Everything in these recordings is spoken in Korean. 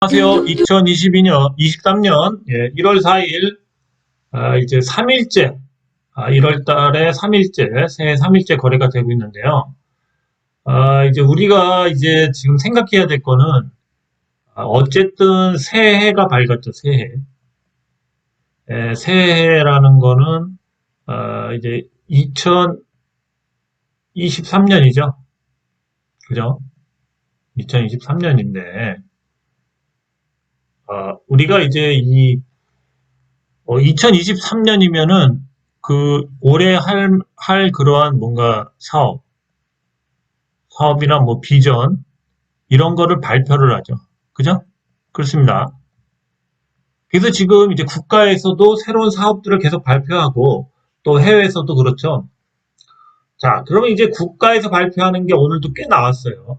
안녕하세요. 23년 1월 4일 이제 3일째 1월 달에 3일째 새해 3일째 거래가 되고 있는데요. 이제 우리가 이제 지금 생각해야 될 거는 어쨌든 새해가 밝았죠. 새해. 새해라는 거는 이제 2023년이죠. 그죠? 2023년인데 우리가 이제 2023년이면은 그 올해 할 그러한 뭔가 사업이나 뭐 비전 이런 거를 발표를 하죠. 그죠? 그렇습니다. 그래서 지금 이제 국가에서도 새로운 사업들을 계속 발표하고 또 해외에서도 그렇죠. 자, 그러면 이제 국가에서 발표하는 게 오늘도 꽤 나왔어요.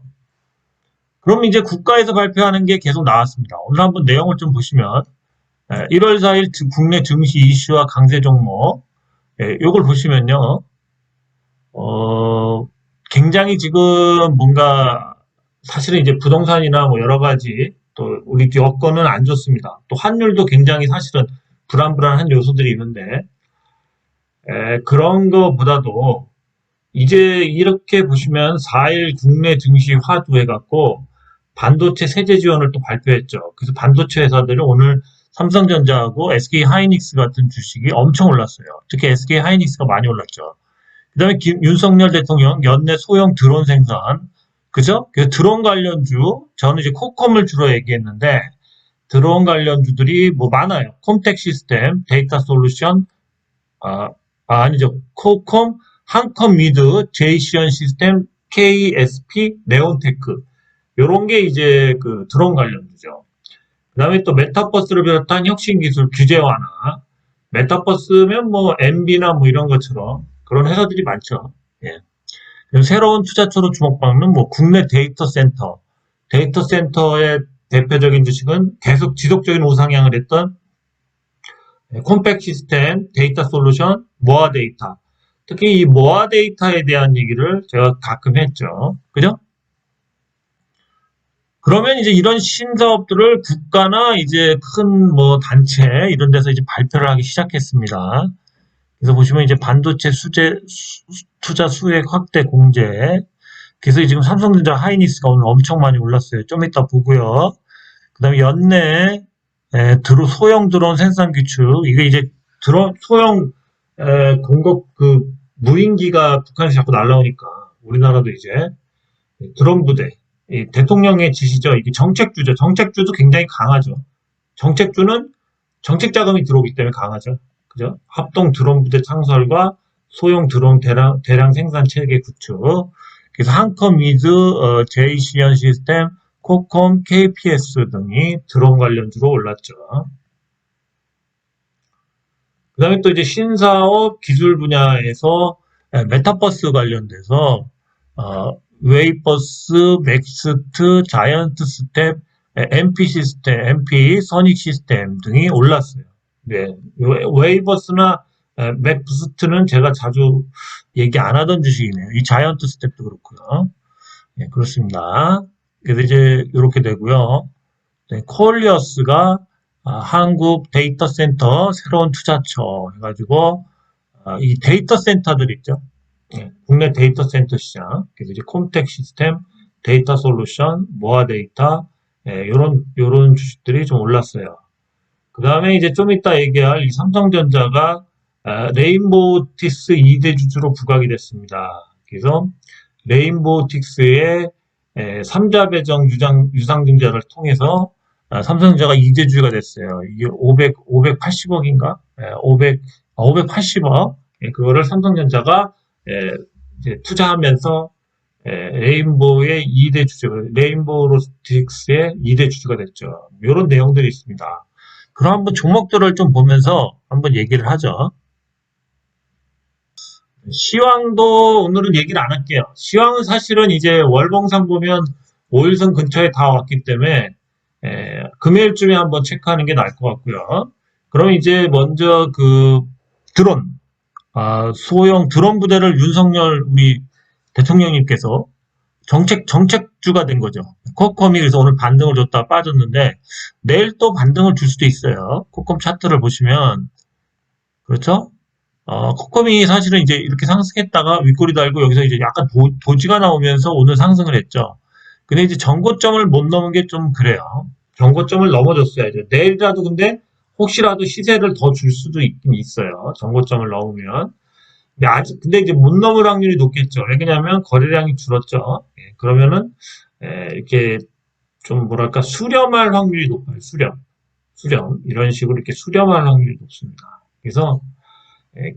그럼 이제 국가에서 발표하는 게 계속 나왔습니다. 오늘 한번 내용을 좀 보시면 1월 4일 국내 증시 이슈와 강세 종목 요걸 보시면요. 어, 굉장히 지금 뭔가 사실은 이제 부동산이나 뭐 여러 가지 또 우리 여건은 안 좋습니다. 또 환율도 굉장히 사실은 불안불안한 요소들이 있는데 그런 거보다도 이제 이렇게 보시면 4일 국내 증시 화두해 갖고 반도체 세제 지원을 또 발표했죠. 그래서 반도체 회사들은 오늘 삼성전자하고 SK 하이닉스 같은 주식이 엄청 올랐어요. 특히 SK 하이닉스가 많이 올랐죠. 그다음에 윤석열 대통령 연내 소형 드론 생산, 그죠? 그 드론 관련주, 저는 이제 코컴을 주로 얘기했는데 드론 관련주들이 뭐 많아요. 콤텍 시스템, 데이터 솔루션, 아니죠. 코컴, 한컴 미드, 제이시언 시스템, KSP, 네온테크. 요런 게 이제 그 드론 관련주죠. 그다음에 또 메타버스를 비롯한 혁신 기술 규제 완화. 메타버스면 뭐 MB나 뭐 이런 것처럼 그런 회사들이 많죠. 예. 그리고 새로운 투자처로 주목받는 뭐 국내 데이터 센터. 데이터 센터의 대표적인 주식은 계속 지속적인 우상향을 했던 콤팩 시스템, 데이터 솔루션, 모아 데이터. 특히 이 모아 데이터에 대한 얘기를 제가 가끔 했죠. 그죠? 그러면 이제 이런 신사업들을 국가나 이제 큰 뭐 단체 이런 데서 이제 발표를 하기 시작했습니다. 그래서 보시면 이제 반도체 투자 수익 확대 공제. 그래서 지금 삼성전자 하이닉스가 오늘 엄청 많이 올랐어요. 좀 이따 보고요. 그다음에 연내 소형 드론 생산 기축. 이게 이제 드론 소형 공급 그 무인기가 북한에서 자꾸 날라오니까 우리나라도 이제 드론 부대 대통령의 지시죠. 이게 정책주죠. 정책주도 굉장히 강하죠. 정책주는 정책 자금이 들어오기 때문에 강하죠. 그죠? 합동 드론 부대 창설과 소형 드론 대량 생산 체계 구축. 그래서 한컴 미드, 제이시언 시스템, 코콤, KPS 등이 드론 관련주로 올랐죠. 그 다음에 또 이제 신사업 기술 분야에서 메타버스 관련돼서 웨이버스, 맥스트, 자이언트 스텝, MP 시스템, MP, 소닉 시스템 등이 올랐어요. 네, 웨이버스나 맥스트는 제가 자주 얘기 안 하던 주식이네요. 이 자이언트 스텝도 그렇고요. 네, 그렇습니다. 그래서 이제 이렇게 되고요. 네, 콜리어스가 한국 데이터 센터 새로운 투자처 해가지고 이 데이터 센터들 있죠. 예, 국내 데이터 센터 시장. 그래서 이제 콤텍 시스템, 데이터 솔루션, 모아 데이터, 요런 주식들이 좀 올랐어요. 그 다음에 이제 좀 이따 얘기할 이 삼성전자가 레인보우틱스 2대 주주로 부각이 됐습니다. 그래서 레인보우틱스의 3자 배정 유상증자를 통해서 삼성전자가 2대 주주가 됐어요. 이게 580억인가? 580억. 그거를 삼성전자가 이제 투자하면서 레인보우의 2대 주주, 레인보우 로스틱스의 2대 주주가 됐죠. 이런 내용들이 있습니다. 그럼 한번 종목들을 좀 보면서 한번 얘기를 하죠. 시황도 오늘은 얘기를 안 할게요. 시황은 사실은 이제 월봉상 보면 5일선 근처에 다 왔기 때문에 금요일쯤에 한번 체크하는 게 나을 것 같고요. 그럼 이제 먼저 그 드론, 소형 드론 부대를 윤석열 우리 대통령님께서 정책 약주가 된 거죠. 코컴이 그래서 오늘 반등을 줬다가 빠졌는데 내일 또 반등을 줄 수도 있어요. 코컴 차트를 보시면 그렇죠? 코컴이 사실은 이제 이렇게 상승했다가 윗꼬리 달고 여기서 이제 약간 도지가 나오면서 오늘 상승을 했죠. 근데 이제 전고점을 못 넘은 게 좀 그래요. 전고점을 넘어줬어야죠. 내일이라도 근데 혹시라도 시세를 더 줄 수도 있긴 있어요. 전고점을 넘으면. 근데 아직 근데 이제 못 넘을 확률이 높겠죠. 왜냐하면 거래량이 줄었죠. 예, 그러면은 이렇게 좀 뭐랄까 수렴할 확률이 높아요. 수렴 이런 식으로 이렇게 수렴할 확률이 높습니다. 그래서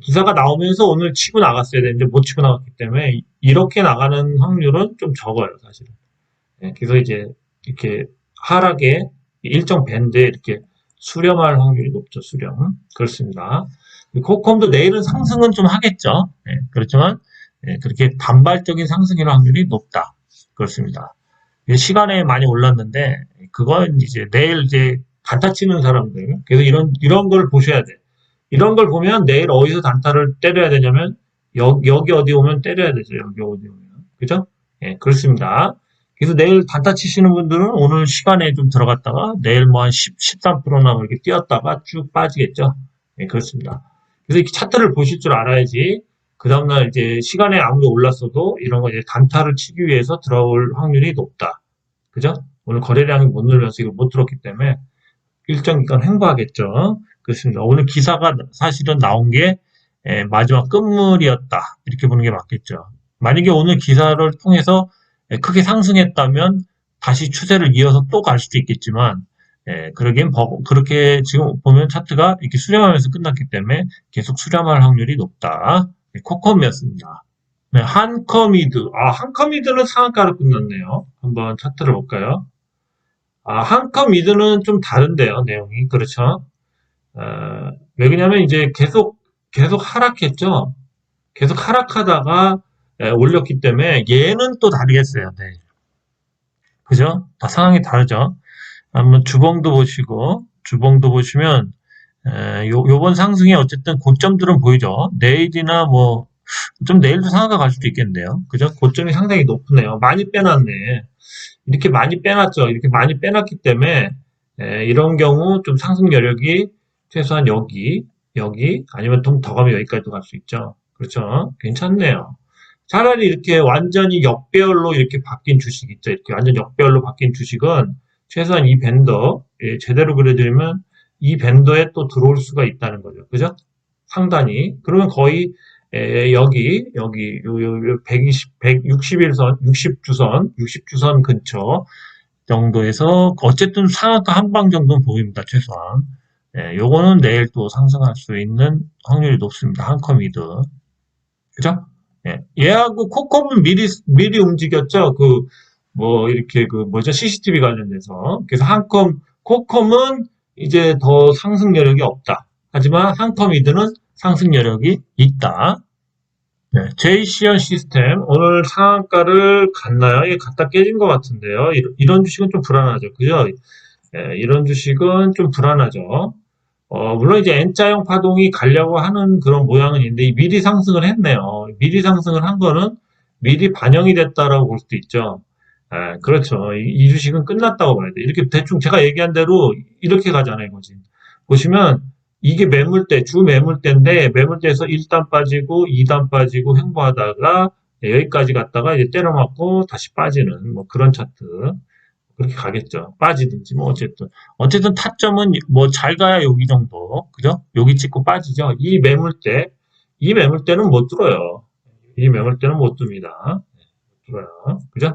기사가 나오면서 오늘 치고 나갔어야 되는데 못 치고 나갔기 때문에 이렇게 나가는 확률은 좀 적어요, 사실은. 그래서 이제 이렇게 하락의 일정 밴드에 이렇게 수렴할 확률이 높죠, 수렴. 그렇습니다. 코컴도 내일은 상승은 좀 하겠죠. 그렇지만 그렇게 단발적인 상승일 확률이 높다. 그렇습니다. 시간에 많이 올랐는데 그건 이제 내일 이제 단타 치는 사람들 그래서 이런 걸 보셔야 돼. 이런 걸 보면 내일 어디서 단타를 때려야 되냐면 여기 어디 오면 때려야 되죠. 여기 어디 오면 그죠? 예, 그렇습니다. 그래서 내일 단타 치시는 분들은 오늘 시간에 좀 들어갔다가 내일 뭐 한 10, 13%나 이렇게 뛰었다가 쭉 빠지겠죠. 예, 그렇습니다. 그래서 이렇게 차트를 보실 줄 알아야지 그 다음날 이제 시간에 아무리 올랐어도 이런 거 이제 단타를 치기 위해서 들어올 확률이 높다. 그죠? 오늘 거래량이 못 늘면서 이걸 못 들었기 때문에 일정 기간 횡보하겠죠. 그렇습니다. 오늘 기사가 사실은 나온 게 마지막 끝물이었다. 이렇게 보는 게 맞겠죠. 만약에 오늘 기사를 통해서 크게 상승했다면 다시 추세를 이어서 또 갈 수도 있겠지만 그러기엔 그렇게 지금 보면 차트가 이렇게 수렴하면서 끝났기 때문에 계속 수렴할 확률이 높다. 코컴이었습니다. 네, 한커미드. 한커미드는 상한가로 끝났네요. 한번 차트를 볼까요? 한컴 미드는 좀 다른데요, 내용이. 그렇죠? 왜 그러냐면 이제 계속 하락했죠? 계속 하락하다가 올렸기 때문에 얘는 또 다르겠어요. 네. 그죠? 다 상황이 다르죠? 한번 주봉도 보시면, 요번 상승이 어쨌든 고점들은 보이죠? 내일이나 뭐, 좀 내일도 상한가 갈 수도 있겠는데요. 그죠? 고점이 상당히 높네요. 많이 빼놨네. 이렇게 많이 빼놨죠. 이렇게 많이 빼놨기 때문에 이런 경우 좀 상승 여력이 최소한 여기 아니면 좀 더 가면 여기까지도 갈 수 있죠. 그렇죠? 괜찮네요. 차라리 이렇게 완전히 역배열로 이렇게 바뀐 주식 있죠. 이렇게 완전 역배열로 바뀐 주식은 최소한 이 밴더 제대로 그려드리면 이 밴더에 또 들어올 수가 있다는 거죠. 그죠? 상단이 그러면 거의 여기 요 120, 161선, 60주선 근처 정도에서 어쨌든 상한가 한 방 정도는 보입니다. 최소한. 요거는 내일 또 상승할 수 있는 확률이 높습니다. 한컴이드. 그죠? 얘하고 코컴은 미리 움직였죠. 이렇게 뭐죠? CCTV 관련돼서. 그래서 코컴은 이제 더 상승 여력이 없다. 하지만 한컴이드는 상승 여력이 있다. 네, 제이시언 시스템 오늘 상한가를 갔나요? 이게 갔다 깨진 것 같은데요. 이런 주식은 좀 불안하죠. 그죠? 이런 주식은 좀 불안하죠. 물론 이제 N자형 파동이 가려고 하는 그런 모양은 있는데 미리 상승을 했네요. 미리 상승을 한 거는 미리 반영이 됐다라고 볼 수도 있죠. 그렇죠. 이 주식은 끝났다고 봐야 돼. 이렇게 대충 제가 얘기한 대로 이렇게 가잖아요, 이거지. 보시면 이게 주 매물대인데 매물대에서 1단 빠지고 2단 빠지고 횡보하다가 여기까지 갔다가 이제 때려맞고 다시 빠지는 뭐 그런 차트. 그렇게 가겠죠. 빠지든지 뭐 어쨌든 타점은 뭐 잘 가야 여기 정도. 그죠? 여기 찍고 빠지죠. 이 매물대는 못 들어요. 이 매물대는 못 듭니다. 못 들어요. 그죠?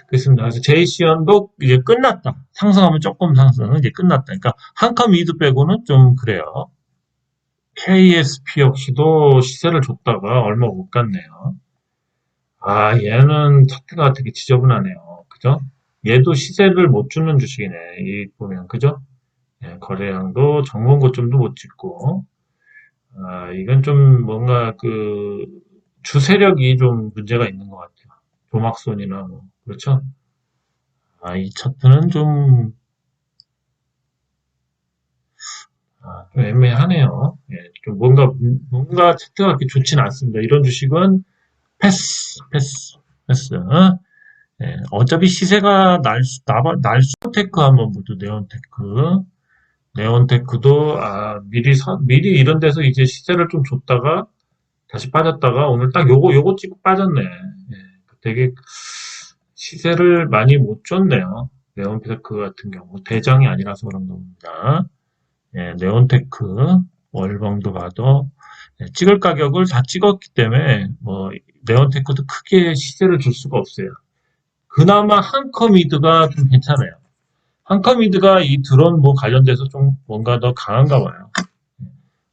그렇습니다. 그래서 제이시언도 이제 끝났다. 상승하면 조금 상승은 이제 끝났다. 그러니까 한컴 미드 빼고는 좀 그래요. KSP 역시도 시세를 줬다가 얼마 못 갔네요. 얘는 차트가 되게 지저분하네요. 그죠? 얘도 시세를 못 주는 주식이네. 이 보면 그죠? 거래량도 정본 고점도 못 찍고 이건 좀 뭔가 주세력이 좀 문제가 있는 것 같아요. 조막손이나 뭐 그렇죠? 이 차트는 좀 애매하네요. 좀 뭔가 차트가 그렇게 좋지는 않습니다. 이런 주식은 패스. 어차피 시세가 날수테크 한번 보죠. 네온테크. 네온테크도, 미리 이런 데서 이제 시세를 좀 줬다가, 다시 빠졌다가, 오늘 딱 요거 찍고 빠졌네. 되게 시세를 많이 못 줬네요. 네온테크 같은 경우. 대장이 아니라서 그런 겁니다. 네온테크, 월봉도 봐도, 찍을 가격을 다 찍었기 때문에, 뭐, 네온테크도 크게 시세를 줄 수가 없어요. 그나마 한커미드가 좀 괜찮아요. 한커미드가 이 드론 뭐 관련돼서 좀 뭔가 더 강한가 봐요.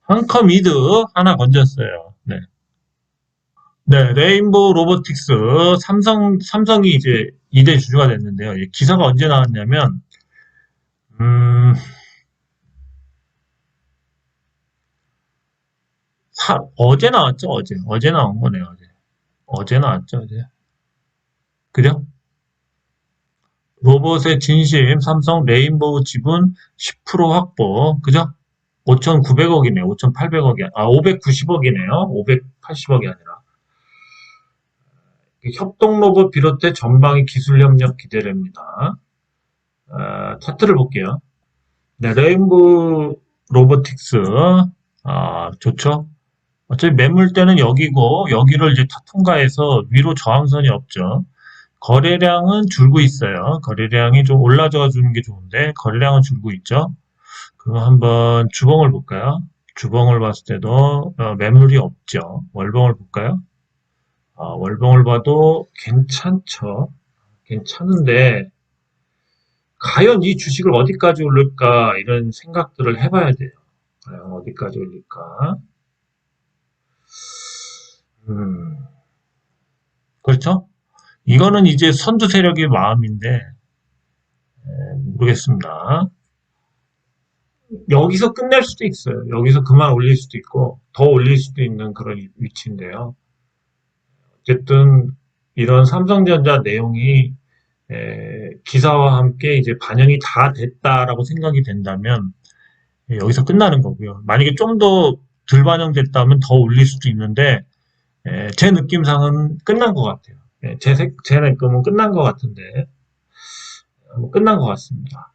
한커미드 하나 건졌어요. 네. 네, 레인보우 로보틱스, 삼성이 이제 2대 주주가 됐는데요. 이 기사가 언제 나왔냐면, 음, 어제 나왔죠, 어제. 어제 나온 거네요, 어제. 어제 나왔죠, 어제. 그죠? 로봇의 진심, 삼성 레인보우 지분 10% 확보, 그죠? 5,900억이네요. 5,800억이, 590억이네요. 580억이 아니라. 협동 로봇 비롯해 전방위 기술 협력 기대됩니다. 차트를 볼게요. 네, 레인보우 로보틱스, 좋죠? 어차피 매물대는 여기고, 여기를 이제 다 통과해서 위로 저항선이 없죠. 거래량은 줄고 있어요. 거래량이 좀 올라져 주는 게 좋은데, 거래량은 줄고 있죠. 그럼 한번 주봉을 볼까요? 주봉을 봤을 때도 매물이 없죠. 월봉을 볼까요? 월봉을 봐도 괜찮죠. 괜찮은데, 과연 이 주식을 어디까지 올릴까, 이런 생각들을 해봐야 돼요. 과연 어디까지 올릴까? 음, 그렇죠? 이거는 이제 선두 세력의 마음인데, 모르겠습니다. 여기서 끝낼 수도 있어요. 여기서 그만 올릴 수도 있고, 더 올릴 수도 있는 그런 위치인데요. 어쨌든, 이런 삼성전자 내용이 기사와 함께 이제 반영이 다 됐다라고 생각이 된다면, 여기서 끝나는 거고요. 만약에 좀 더 덜 반영됐다면 더 올릴 수도 있는데, 제 느낌상은 끝난 것 같아요. 제 느낌은 끝난 것 같은데, 끝난 것 같습니다.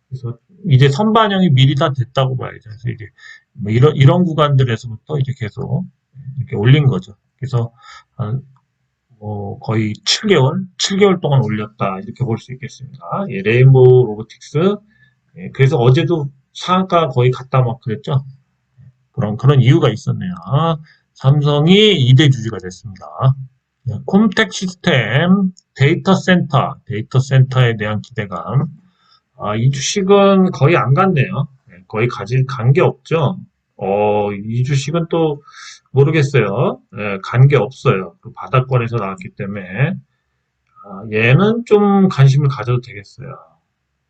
그래서 이제 선반영이 미리 다 됐다고 봐야죠. 그래서 이제 뭐 이런 구간들에서부터 이제 계속 이렇게 올린 거죠. 그래서 뭐 거의 7개월 동안 올렸다 이렇게 볼 수 있겠습니다. 레인보우 로보틱스. 그래서 어제도 상한가 거의 갔다 막 그랬죠. 그런 이유가 있었네요. 삼성이 2대 주주가 됐습니다. 콤텍 시스템, 데이터 센터에 대한 기대감. 이 주식은 거의 안 갔네요. 거의 간 게 없죠. 이 주식은 또 모르겠어요. 간 게 없어요. 그 바닥권에서 나왔기 때문에. 얘는 좀 관심을 가져도 되겠어요.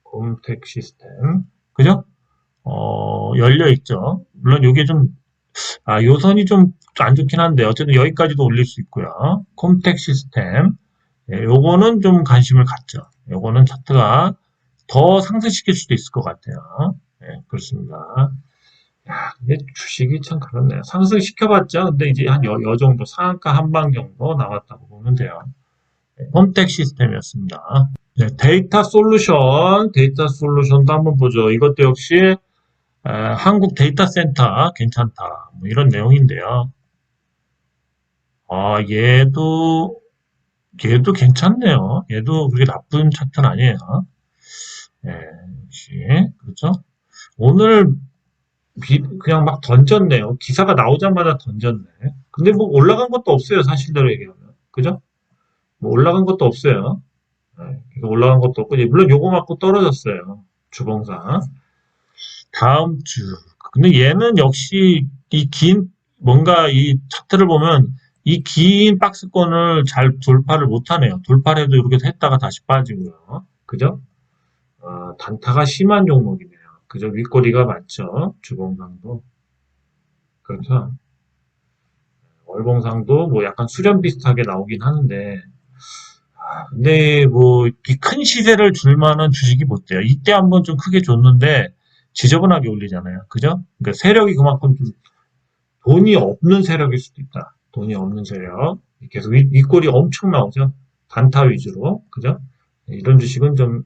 콤텍 시스템. 그죠? 열려 있죠. 물론 이게 좀, 요선이 좀 안 좋긴 한데, 어쨌든 여기까지도 올릴 수 있고요. 콤텍 시스템. 요거는 좀 관심을 갖죠. 요거는 차트가 더 상승시킬 수도 있을 것 같아요. 그렇습니다. 근데 주식이 참 그렇네요. 상승시켜봤자, 근데 이제 한 요 정도, 상한가 한 방 정도 나왔다고 보면 돼요. 홈택 시스템이었습니다. 네, 데이터 솔루션도 한번 보죠. 이것도 역시, 한국 데이터 센터 괜찮다. 뭐 이런 내용인데요. 얘도 괜찮네요. 얘도 그렇게 나쁜 차트는 아니에요. 예, 역시, 그렇죠? 오늘 그냥 막 던졌네요. 기사가 나오자마자 던졌네. 근데 뭐 올라간 것도 없어요. 사실대로 얘기하면. 그죠? 뭐 올라간 것도 없어요. 올라간 것도 없고, 물론 요거 맞고 떨어졌어요. 주봉상. 다음 주. 근데 얘는 역시 뭔가 이 차트를 보면 이 긴 박스권을 잘 돌파를 못하네요. 돌파를 해도 이렇게 했다가 다시 빠지고요. 그죠? 단타가 심한 종목이네요. 그죠? 윗꼬리가 맞죠? 주봉상도. 그렇죠? 월봉상도 뭐 약간 수렴 비슷하게 나오긴 하는데, 근데 뭐, 이 큰 시세를 줄 만한 주식이 못 돼요. 이때 한번 좀 크게 줬는데, 지저분하게 올리잖아요. 그죠? 그러니까 세력이 그만큼 좀 돈이 없는 세력일 수도 있다. 돈이 없는 세력. 계속 윗골이 엄청 나오죠? 단타 위주로. 그죠? 이런 주식은 좀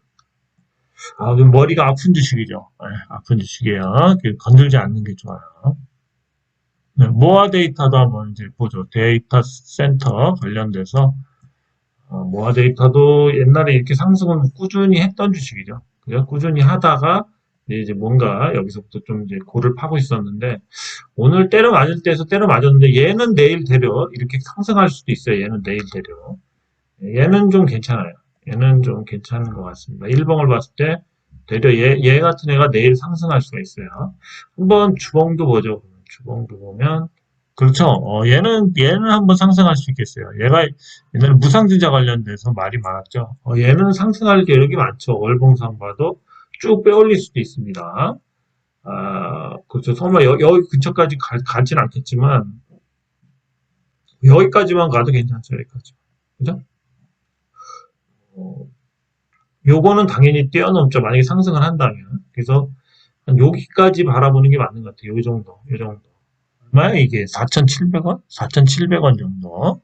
머리가 아픈 주식이죠. 네, 아픈 주식이에요. 건들지 않는 게 좋아요. 네, 모아 데이터도 한번 이제 보죠. 데이터 센터 관련돼서 모아 데이터도 옛날에 이렇게 상승을 꾸준히 했던 주식이죠. 그죠? 꾸준히 하다가 이제 뭔가 여기서부터 좀 이제 골을 파고 있었는데 오늘 때려 맞을 때에서 때려 맞았는데 얘는 내일 되려 이렇게 상승할 수도 있어요. 얘는 내일 되려. 얘는 좀 괜찮아요. 얘는 좀 괜찮은 것 같습니다. 일봉을 봤을 때 되려 얘 같은 애가 내일 상승할 수가 있어요. 한번 주봉도 보죠. 주봉도 보면 그렇죠. 얘는 한번 상승할 수 있겠어요. 얘가 옛날에 무상증자 관련돼서 말이 많았죠. 얘는 상승할 여력이 많죠. 월봉상 봐도 쭉 빼올릴 수도 있습니다. 그렇죠. 설마 여기 근처까지 가진 않겠지만 여기까지만 가도 괜찮죠. 여기까지. 그죠? 어, 요거는 당연히 뛰어넘죠. 만약에 상승을 한다면. 그래서 한 여기까지 바라보는 게 맞는 것 같아요. 요 정도, 요 정도. 얼마야 이게? 4,700원? 4,700원 정도.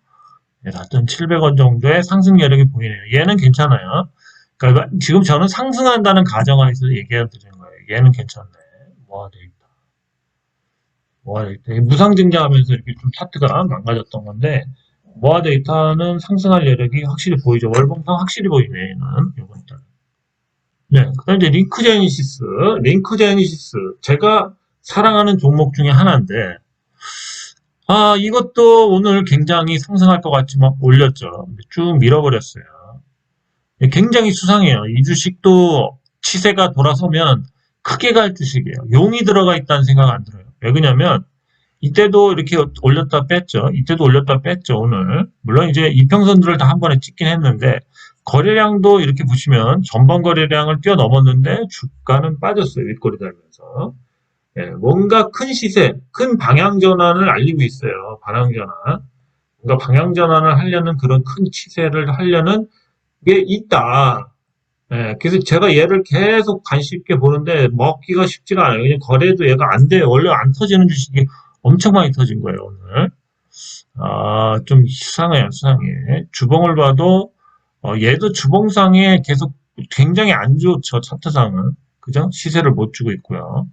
네, 4,700원 정도의 상승 여력이 보이네요. 얘는 괜찮아요. 그러니까 지금 저는 상승한다는 가정하에서 얘기해 드리는 거예요. 얘는 괜찮네. 모아 데이터. 모아 데이터. 무상증자하면서 이렇게 좀 차트가 망가졌던 건데, 모아 데이터는 상승할 여력이 확실히 보이죠. 월봉상 확실히 보이네, 얘는. 요번 달. 네, 그다음 이제 링크제니시스. 제가 사랑하는 종목 중에 하나인데, 이것도 오늘 굉장히 상승할 것 같지만 올렸죠. 쭉 밀어버렸어요. 굉장히 수상해요. 이 주식도 치세가 돌아서면 크게 갈 주식이에요. 용이 들어가 있다는 생각 안 들어요. 왜 그러냐면 이때도 이렇게 올렸다 뺐죠. 이때도 올렸다 뺐죠, 오늘. 물론 이제 이평선들을 다 한 번에 찍긴 했는데 거래량도 이렇게 보시면 전번 거래량을 뛰어넘었는데 주가는 빠졌어요. 윗꼬리 달면서. 예, 뭔가 큰 시세, 큰 방향 전환을 알리고 있어요. 방향 전환. 뭔가 방향 전환을 하려는 그런 큰 치세를 하려는 게 있다. 예, 그래서 제가 얘를 계속 관심 있게 보는데 먹기가 쉽지가 않아요. 그냥 거래도 얘가 안 돼요. 원래 안 터지는 주식이 엄청 많이 터진 거예요, 오늘. 좀 수상해요, 수상해. 주봉을 봐도 얘도 주봉상에 계속 굉장히 안 좋죠, 차트상은. 그죠? 시세를 못 주고 있고요.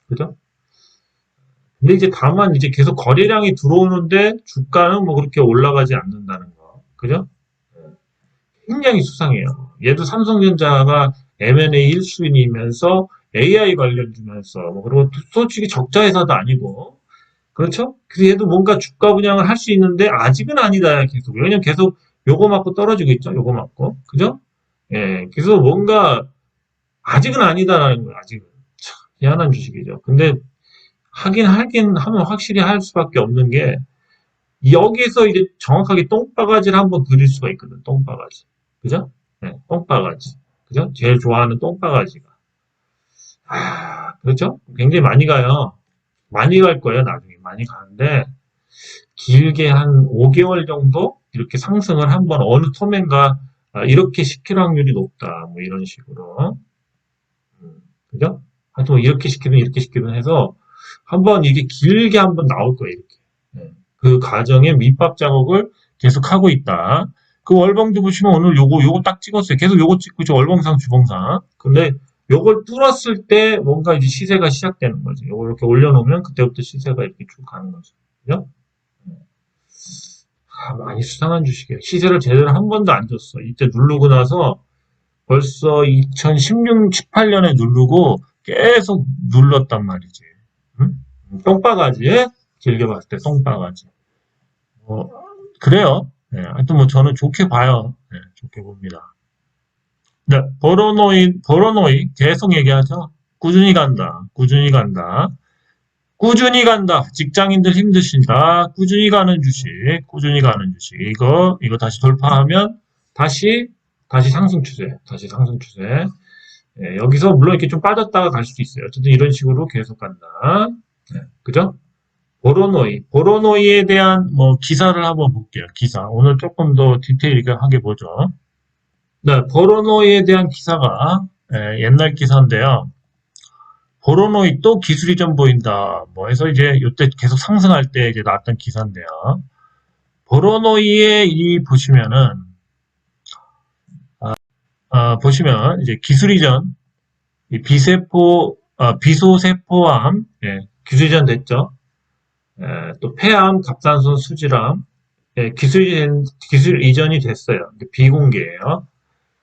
그죠? 근데 이제 다만 이제 계속 거래량이 들어오는데 주가는 뭐 그렇게 올라가지 않는다는 거. 그죠? 굉장히 수상해요. 얘도 삼성전자가 M&A 1순위면서 AI 관련 주면서 뭐 그리고 솔직히 적자 회사도 아니고 그렇죠? 그래서 얘도 뭔가 주가 분양을 할 수 있는데 아직은 아니다 계속. 왜냐면 계속 요거 맞고 떨어지고 있죠. 요거 맞고. 그죠? 예. 그래서 뭔가 아직은 아니다라는 거예요. 아직은. 참 희한한 주식이죠. 근데 하긴 하면 확실히 할 수밖에 없는 게 여기서 이제 정확하게 똥바가지를 한번 그릴 수가 있거든. 똥바가지. 그죠? 네, 똥바가지. 그죠? 제일 좋아하는 똥바가지가. 그렇죠? 굉장히 많이 가요. 많이 갈 거예요, 나중에. 많이 가는데, 길게 한 5개월 정도? 이렇게 상승을 한번 어느 텀엔가 이렇게 시킬 확률이 높다. 뭐 이런 식으로. 그죠? 하여튼 뭐 이렇게 시키든 해서 한번 이게 길게 한번 나올 거예요, 이렇게. 네. 그 과정에 밑밥 작업을 계속 하고 있다. 그 월봉도 보시면 오늘 요거 딱 찍었어요. 계속 요거 찍고 있죠. 월봉상, 주봉상. 근데 요걸 뚫었을 때 뭔가 이제 시세가 시작되는 거죠. 요걸 이렇게 올려놓으면 그때부터 시세가 이렇게 쭉 가는 거죠. 그죠? 많이 수상한 주식이에요. 시세를 제대로 한 번도 안 줬어. 이때 누르고 나서 벌써 2016, 18년에 누르고 계속 눌렀단 말이지. 응? 똥바가지? 길게 봤을 때 똥바가지. 뭐, 그래요. 네, 하여튼 뭐 저는 좋게 봐요. 네, 좋게 봅니다. 네, 버로노이 계속 얘기하죠. 꾸준히 간다. 꾸준히 간다. 꾸준히 간다. 직장인들 힘드신다. 꾸준히 가는 주식. 꾸준히 가는 주식. 이거 다시 돌파하면 다시 상승 추세. 다시 상승 추세. 예, 여기서 물론 이렇게 좀 빠졌다가 갈 수도 있어요. 어쨌든 이런 식으로 계속 간다. 네, 그죠? 보로노이에 대한 뭐 기사를 한번 볼게요. 기사. 오늘 조금 더 디테일하게 보죠. 네, 보로노이에 대한 기사가 옛날 기사인데요. 보로노이 또 기술이 좀 보인다. 뭐 해서 이제 이때 계속 상승할 때 이제 나왔던 기사인데요. 보로노이의 이 보시면은 보시면 이제 기술 이전, 이 비소세포암, 예, 기술 이전 됐죠. 또 폐암, 갑상선 수질암, 예, 기술 이전이 됐어요. 비공개예요.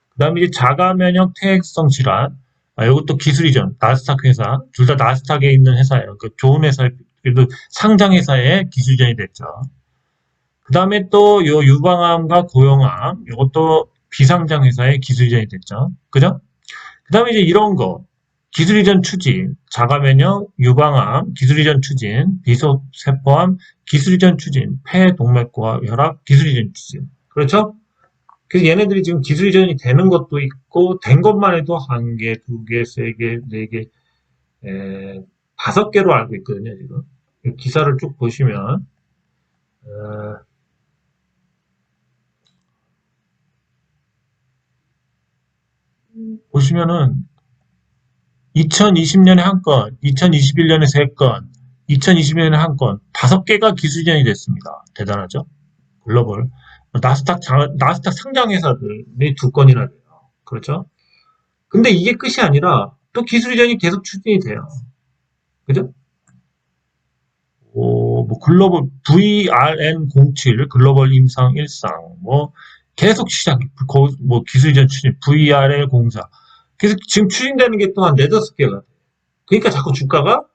그 다음에 이제 자가 면역 퇴행성 질환, 이것도 기술 이전, 나스닥 회사, 둘 다 나스닥에 있는 회사예요. 그 좋은 회사, 그래도 상장 회사에 기술 이전이 됐죠. 그 다음에 또 요 유방암과 고형암, 이것도 비상장 회사에 기술 이전이 됐죠. 그죠? 그 다음에 이제 이런 거, 기술 이전 추진, 자가면역, 유방암, 기술 이전 추진, 비소세포암, 기술 이전 추진, 폐동맥과 혈압, 기술 이전 추진. 그렇죠? 그래서 얘네들이 지금 기술 이전이 되는 것도 있고, 된 것만 해도 한 개, 두 개, 세 개, 네 개, 5개로 알고 있거든요, 지금. 기사를 쭉 보시면, 어, 보시면은 2020년에 한 건, 2021년에 3건, 2020년에 한 건, 5개가 기술이전이 됐습니다. 대단하죠? 글로벌. 나스닥 상장 회사들이 2건이나 돼요. 그렇죠? 근데 이게 끝이 아니라 또 기술이전이 계속 추진이 돼요. 그죠? 뭐 글로벌 VRN07 글로벌 임상 일상 뭐 계속 뭐 기술이전 추진 VRL04 그래서 지금 추진되는 게 또한 4-5개가 돼. 그러니까 자꾸 주가가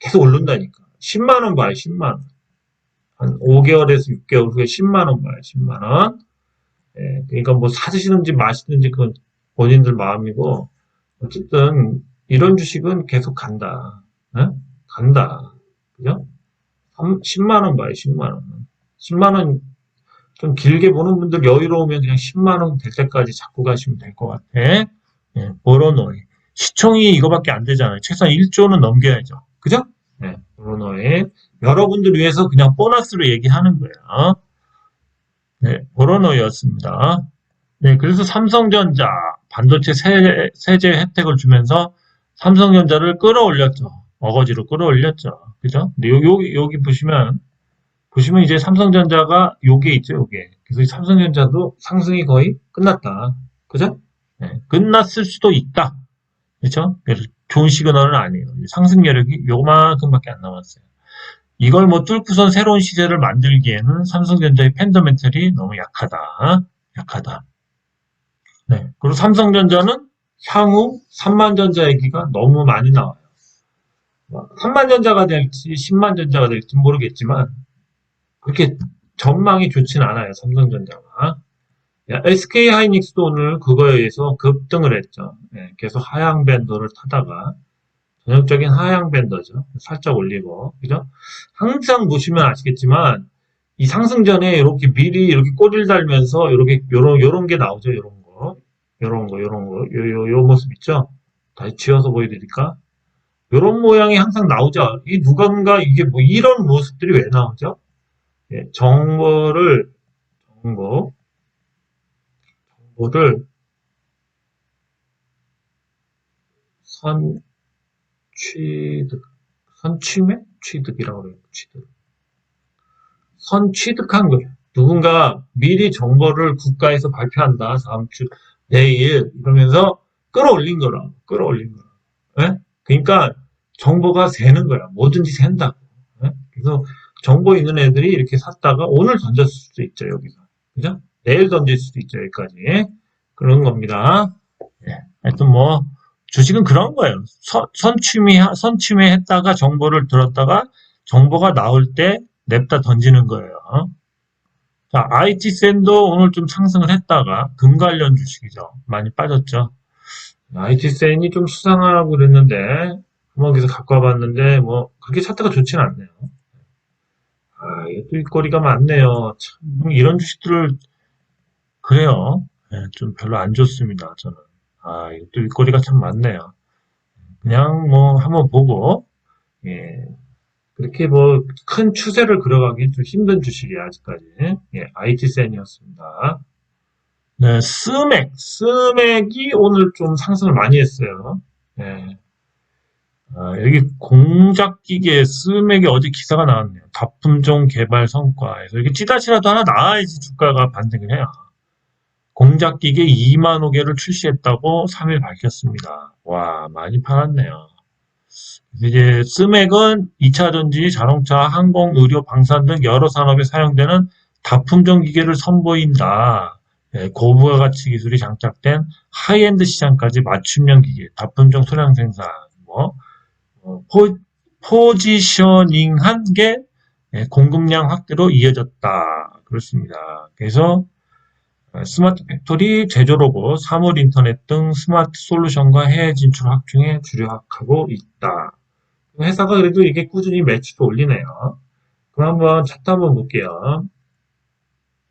계속 오른다니까. 10만 원 봐요, 10만 원. 한 5개월에서 6개월 후에 10만 원 봐요, 10만 원. 예, 그러니까 뭐 사드시는지 마시든지 그건 본인들 마음이고 어쨌든 이런 주식은 계속 간다. 예? 간다. 그죠? 10만 원 봐요, 10만 원. 10만 원 좀 길게 보는 분들 여유로우면 그냥 10만 원 될 때까지 잡고 가시면 될 것 같아. 예, 보로노이. 시총이 이거밖에 안 되잖아요. 최소한 1조는 넘겨야죠. 그죠? 네, 보로노이. 여러분들 위해서 그냥 보너스로 얘기하는 거예요. 네, 보로노이였습니다. 네, 그래서 삼성전자 반도체 세제 혜택을 주면서 삼성전자를 끌어올렸죠. 어거지로 끌어올렸죠. 그죠? 근데 여기 보시면 이제 삼성전자가 요게 있죠, 요게. 그래서 삼성전자도 상승이 거의 끝났다. 그죠? 네, 끝났을 수도 있다. 그렇죠? 그래서 좋은 시그널은 아니에요. 상승 여력이 요만큼밖에 안 남았어요. 이걸 뭐 뚫고선 새로운 시세를 만들기에는 삼성전자의 팬더멘털이 너무 약하다. 약하다. 네. 그리고 삼성전자는 향후 3만전자 얘기가 너무 많이 나와요. 3만전자가 될지 10만전자가 될지 모르겠지만 그렇게 전망이 좋진 않아요. 삼성전자가. SK 하이닉스도 오늘 그거에 의해서 급등을 했죠. 네, 계속 하향 밴더를 타다가 전형적인 하향 밴더죠. 살짝 올리고 그죠? 항상 보시면 아시겠지만 이 상승 전에 이렇게 미리 이렇게 꼬리를 달면서 이렇게 요런 게 나오죠. 요런 거, 요 모습 있죠? 다시 지어서 보여드릴까? 요런 모양이 항상 나오죠. 이 누군가 이게 뭐 이런 모습들이 왜 나오죠? 예, 정보를 선취득, 선취매? 취득이라고 그래요. 취득. 선취득한 거예요. 누군가 미리 정보를 국가에서 발표한다. 다음 주, 내일. 이러면서 끌어올린 거라. 끌어올린 거라. 예? 그러니까 정보가 새는 거야. 뭐든지 샌다고. 예? 그래서 정보 있는 애들이 이렇게 샀다가 오늘 던졌을 수도 있죠. 여기서. 그죠? 내일 던질 수도 있죠. 여기까지. 그런 겁니다. 예. 하여튼 뭐, 주식은 그런 거예요. 선취매 했다가 정보를 들었다가 정보가 나올 때 냅다 던지는 거예요. 자, IT센도 오늘 좀 상승을 했다가 금 관련 주식이죠. 많이 빠졌죠. IT센이 좀 수상하고 그랬는데 한번 계속 갖고 와봤는데 뭐 그렇게 차트가 좋진 않네요. 이것도 일거리가 많네요. 참 이런 주식들을 그래요. 네, 좀 별로 안 좋습니다. 저는. 이것도 일거리가 참 많네요. 그냥 뭐 한번 보고 예, 그렇게 뭐 큰 추세를 그려가기 좀 힘든 주식이에요, 아직까지. 예, IT센이었습니다. 네, 스맥이 오늘 좀 상승을 많이 했어요. 예. 여기 공작기계 스맥이 어제 기사가 나왔네요. 다품종 개발 성과에서 이렇게 찌다시라도 하나 나와야지 주가가 반등을 해요. 공작기계 2만 호 개를 출시했다고 3일 밝혔습니다. 와, 많이 팔았네요. 이제 스맥은 2차 전지, 자동차, 항공, 의료, 방산 등 여러 산업에 사용되는 다품종 기계를 선보인다. 예, 고부가 가치 기술이 장착된 하이엔드 시장까지 맞춤형 기계, 다품종 소량 생산, 뭐 포지셔닝한 게 예, 공급량 확대로 이어졌다. 그렇습니다. 그래서 스마트 팩토리, 제조 로봇, 사물 인터넷 등 스마트 솔루션과 해외 진출 확충에 주력하고 있다. 회사가 그래도 이게 꾸준히 매출을 올리네요. 그럼 한번 차트 한번 볼게요.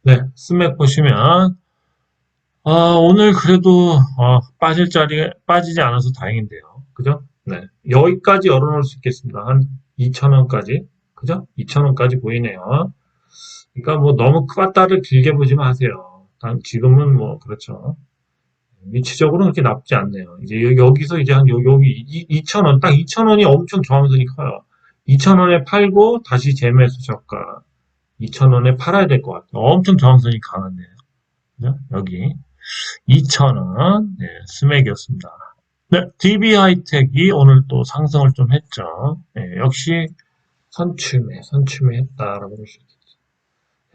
네, 스맥 보시면 오늘 그래도 빠지지 않아서 다행인데요. 그죠? 네, 여기까지 열어놓을 수 있겠습니다. 한 2,000원까지. 그죠? 2,000원까지 보이네요. 그러니까 뭐 너무 크바따를 길게 보지 마세요. 지금은 뭐 그렇죠. 위치적으로는 그렇게 나쁘지 않네요. 이제 여기서 이제 한 여기 2,000원, 딱 2,000원이 엄청 저항선이 커요. 2,000원에 팔고 다시 재매수 저가. 2,000원에 팔아야 될 것 같아요. 엄청 저항선이 강한데요. 그죠? 여기 2,000원 네, 스맥이었습니다. 네, DB 하이텍이 오늘 또 상승을 좀 했죠. 네, 역시 선취매 했다라고 볼 수 있겠죠.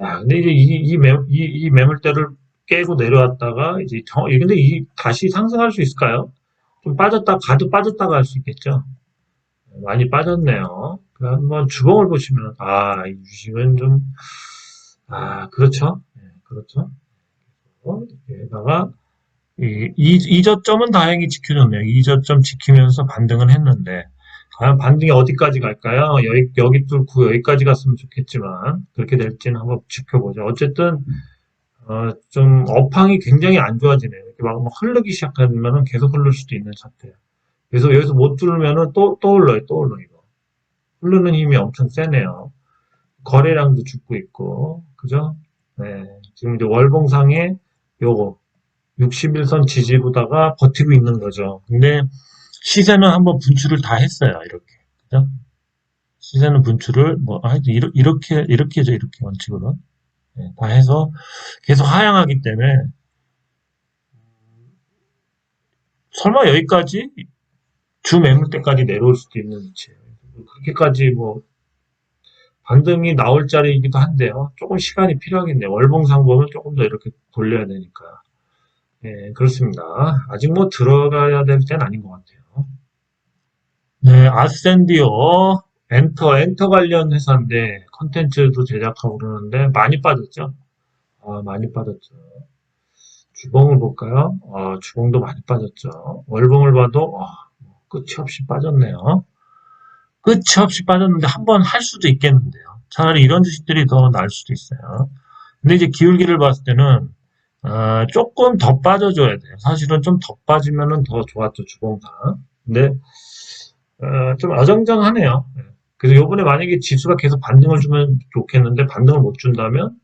야, 근데 이제 이 매물대를 깨고 내려왔다가 이제 근데 다시 상승할 수 있을까요? 좀 빠졌다가 할 수 있겠죠. 많이 빠졌네요. 한번 주봉을 보시면 이 주식은 좀 그렇죠. 네, 그렇죠. 여기다가 이 저점은 다행히 지켜줬네요. 이 저점 지키면서 반등은 했는데 과연 반등이 어디까지 갈까요? 여기 뚫고 여기까지 갔으면 좋겠지만 그렇게 될지는 한번 지켜보죠. 어쨌든 좀 업황이 굉장히 안 좋아지네요. 이렇게 막 흐르기 시작하면은 계속 흐를 수도 있는 상태예요. 그래서 여기서 못 뚫으면은 또 흘러요, 이거. 흐르는 힘이 엄청 세네요. 거래량도 죽고 있고, 그죠? 네. 지금 이제 월봉상에 요거 61선 지지보다가 버티고 있는 거죠. 근데 시세는 한번 분출을 다 했어요, 이렇게. 그죠? 시세는 분출을 이렇게죠, 이렇게 원칙으로. 네, 다 해서 계속 하향하기 때문에 설마 여기까지 주 매물대까지 내려올 수도 있는 위치예요. 그렇게까지 뭐 반등이 나올 자리이기도 한데요. 조금 시간이 필요하겠네요. 월봉상 보면 조금 더 이렇게 돌려야 되니까. 네, 그렇습니다. 아직 뭐 들어가야 될 때는 아닌 것 같아요. 네, 아센디오, 엔터 관련 회사인데 컨텐츠도 제작하고 그러는데 많이 빠졌죠? 많이 빠졌죠. 주봉을 볼까요? 주봉도 많이 빠졌죠. 월봉을 봐도 끝이 없이 빠졌네요. 끝이 없이 빠졌는데 한 번 할 수도 있겠는데요. 차라리 이런 주식들이 더 나을 수도 있어요. 근데 이제 기울기를 봤을 때는 조금 더 빠져줘야 돼요. 사실은 좀 더 빠지면은 더 좋았죠, 주봉상. 근데 좀 어정쩡하네요. 그래서 요번에 만약에 지수가 계속 반등을 주면 좋겠는데 반등을 못 준다면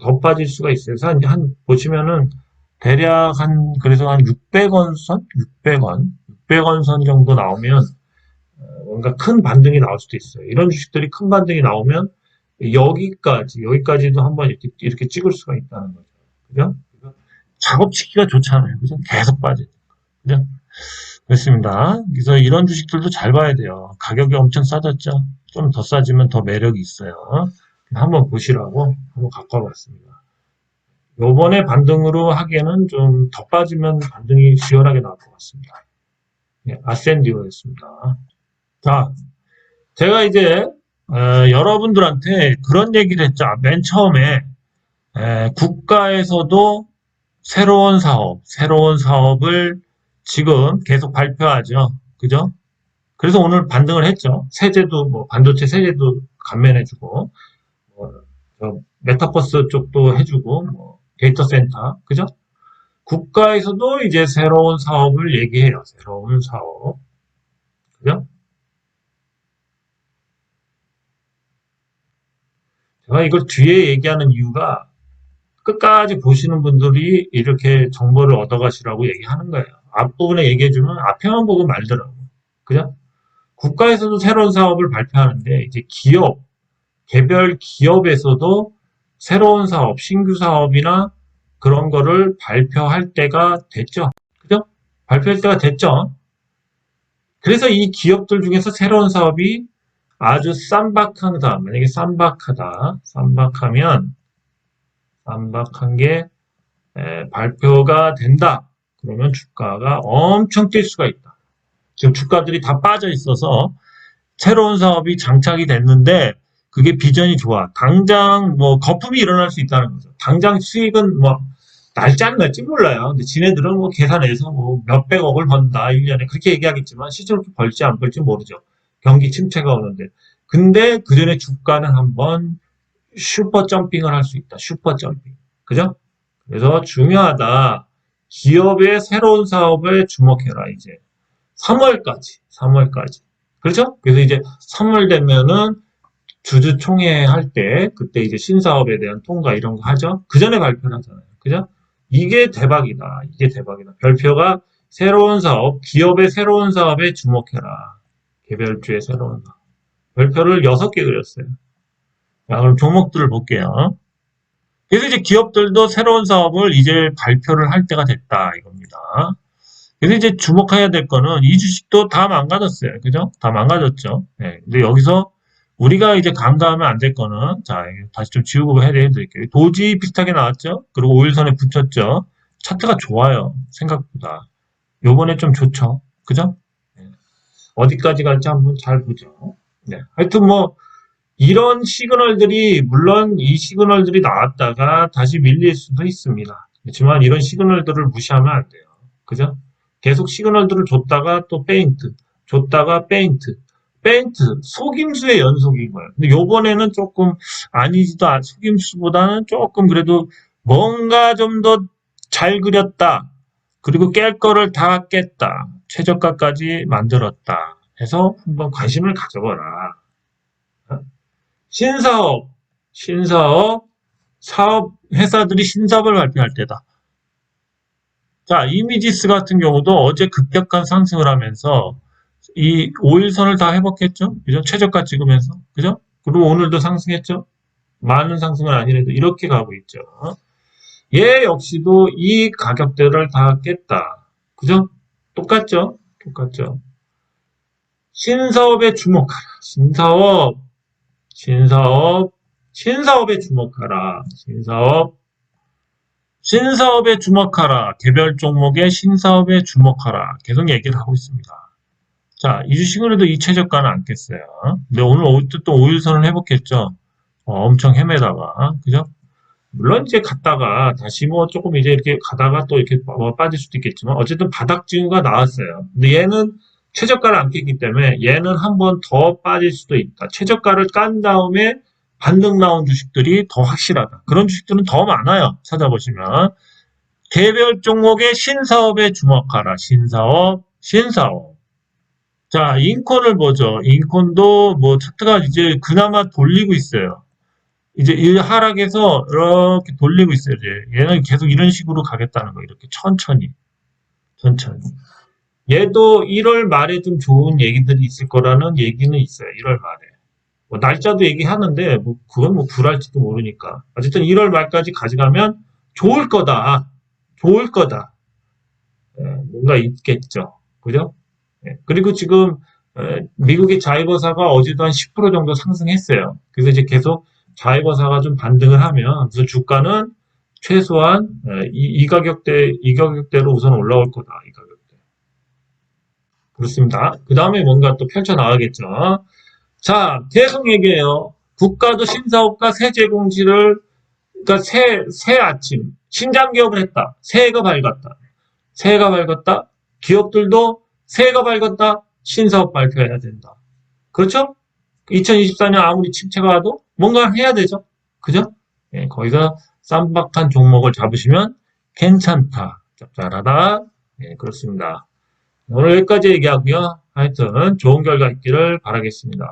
더 빠질 수가 있어요. 그래서 보시면은 대략 그래서 한 600원 선? 600원 선 정도 나오면 뭔가 큰 반등이 나올 수도 있어요. 이런 주식들이 큰 반등이 나오면 여기까지도 한번 이렇게 찍을 수가 있다는 거죠. 그죠? 작업치기가 좋잖아요. 그죠? 계속 빠지니까. 그죠? 그렇습니다. 그래서 이런 주식들도 잘 봐야 돼요. 가격이 엄청 싸졌죠? 좀 더 싸지면 더 매력이 있어요. 한번 보시라고 한번 갖고 와봤습니다. 요번에 반등으로 하기에는 좀 더 빠지면 반등이 시원하게 나올 것 같습니다. 네, 아센디오였습니다. 자, 제가 이제 여러분들한테 그런 얘기를 했죠. 맨 처음에 국가에서도 새로운 사업을 지금 계속 발표하죠. 그죠? 그래서 오늘 반등을 했죠. 세제도 뭐 반도체 세제도 감면해주고 메타버스 쪽도 해주고 뭐 데이터 센터 그죠? 국가에서도 이제 새로운 사업을 얘기해요. 새로운 사업 그죠? 제가 이걸 뒤에 얘기하는 이유가 끝까지 보시는 분들이 이렇게 정보를 얻어가시라고 얘기하는 거예요. 앞부분에 얘기해주면 앞에만 보고 말더라고. 그죠? 국가에서도 새로운 사업을 발표하는데 이제 개별 기업에서도 새로운 사업, 신규 사업이나 그런 거를 발표할 때가 됐죠. 그죠? 발표할 때가 됐죠. 그래서 이 기업들 중에서 새로운 사업이 아주 쌈박하다. 만약에 쌈박한 게 발표가 된다. 그러면 주가가 엄청 뛸 수가 있다. 지금 주가들이 다 빠져 있어서 새로운 사업이 장착이 됐는데 그게 비전이 좋아. 당장 뭐 거품이 일어날 수 있다는 거죠. 당장 수익은 뭐 날짜는 날지 몰라요. 근데 지네들은 뭐 계산해서 뭐 몇백억을 번다 1년에 그렇게 얘기하겠지만 실제로 벌지 안 벌지 모르죠. 경기 침체가 오는데. 근데 그 전에 주가는 한번 슈퍼 점핑을 할 수 있다. 슈퍼 점핑. 그죠? 그래서 중요하다. 기업의 새로운 사업에 주목해라, 이제. 3월까지. 그렇죠? 그래서 이제 3월 되면은 주주총회 할 때, 그때 이제 신사업에 대한 통과 이런 거 하죠? 그 전에 발표를 하잖아요. 그죠? 이게 대박이다. 이게 대박이다. 별표가 새로운 사업, 기업의 새로운 사업에 주목해라. 개별주의 새로운 사업. 별표를 6개 그렸어요. 자, 그럼 종목들을 볼게요. 그래서 이제 기업들도 새로운 사업을 이제 발표를 할 때가 됐다 이겁니다. 그래서 이제 주목해야 될 거는 이 주식도 다 망가졌어요. 그죠? 다 망가졌죠. 네. 근데 여기서 우리가 이제 간과하면 안 될 거는 자, 다시 좀 지우고 해드릴게요. 도지 비슷하게 나왔죠? 그리고 5일선에 붙였죠? 차트가 좋아요. 생각보다. 요번에 좀 좋죠. 그죠? 네. 어디까지 갈지 한번 잘 보죠. 네. 하여튼 뭐 이런 시그널들이 물론 이 시그널들이 나왔다가 다시 밀릴 수도 있습니다. 그렇지만 이런 시그널들을 무시하면 안 돼요. 그죠? 계속 시그널들을 줬다가 또 페인트, 줬다가 페인트, 속임수의 연속인 거예요. 근데 요번에는 조금 아니지도 속임수보다는 조금 그래도 뭔가 좀 더 잘 그렸다. 그리고 깰 거를 다 깼다. 최저가까지 만들었다. 해서 한번 관심을 가져봐라. 신사업, 사업 회사들이 신사업을 발표할 때다. 자, 이미지스 같은 경우도 어제 급격한 상승을 하면서 이 5일선을 다 회복했죠? 그죠? 최저가 찍으면서. 그죠? 그리고 오늘도 상승했죠? 많은 상승은 아니라도 이렇게 가고 있죠. 얘 역시도 이 가격대를 다 깼다. 그죠? 똑같죠? 신사업에 주목하라. 신사업에 주목하라. 신사업에 주목하라. 개별 종목의 신사업에 주목하라. 계속 얘기를 하고 있습니다. 자, 이 주식은 그래도 이 최저가는 안 깼어요. 근데 오늘 또 5일선을 회복했죠. 엄청 헤매다가. 그죠? 물론 이제 갔다가 다시 뭐 조금 이제 이렇게 가다가 또 이렇게 빠질 수도 있겠지만 어쨌든 바닥 징후가 나왔어요. 근데 얘는 최저가를 안 깼기 때문에 얘는 한 번 더 빠질 수도 있다. 최저가를 깐 다음에 반등 나온 주식들이 더 확실하다. 그런 주식들은 더 많아요. 찾아보시면. 개별 종목의 신사업에 주목하라. 신사업. 자, 인콘을 보죠. 인콘도 뭐 차트가 이제 그나마 돌리고 있어요. 이제 이 하락에서 이렇게 돌리고 있어요. 이제 얘는 계속 이런 식으로 가겠다는 거. 이렇게 천천히. 얘도 1월 말에 좀 좋은 얘기들이 있을 거라는 얘기는 있어요. 1월 말에. 뭐 날짜도 얘기하는데 뭐 그건 뭐 불할지도 모르니까. 어쨌든 1월 말까지 가져가면 좋을 거다. 뭔가 있겠죠. 그죠? 그리고 지금 미국의 자이버사가 어제도 한 10% 정도 상승했어요. 그래서 이제 계속 자이버사가 좀 반등을 하면 그래서 주가는 최소한 이 가격대로 우선 올라올 거다. 이 가격대. 그렇습니다. 그 다음에 뭔가 또 펼쳐나가겠죠. 자, 계속 얘기해요. 국가도 신사업과 세제공지를 그러니까 새 아침 신장 기업을 했다. 새해가 밝았다. 기업들도 새해가 밝았다. 신사업 발표해야 된다. 그렇죠? 2024년 아무리 침체가 와도 뭔가 해야 되죠. 그죠? 예, 거기서 쌈박한 종목을 잡으시면 괜찮다. 짭짤하다. 예, 그렇습니다. 오늘 여기까지 얘기하고요. 하여튼 좋은 결과 있기를 바라겠습니다.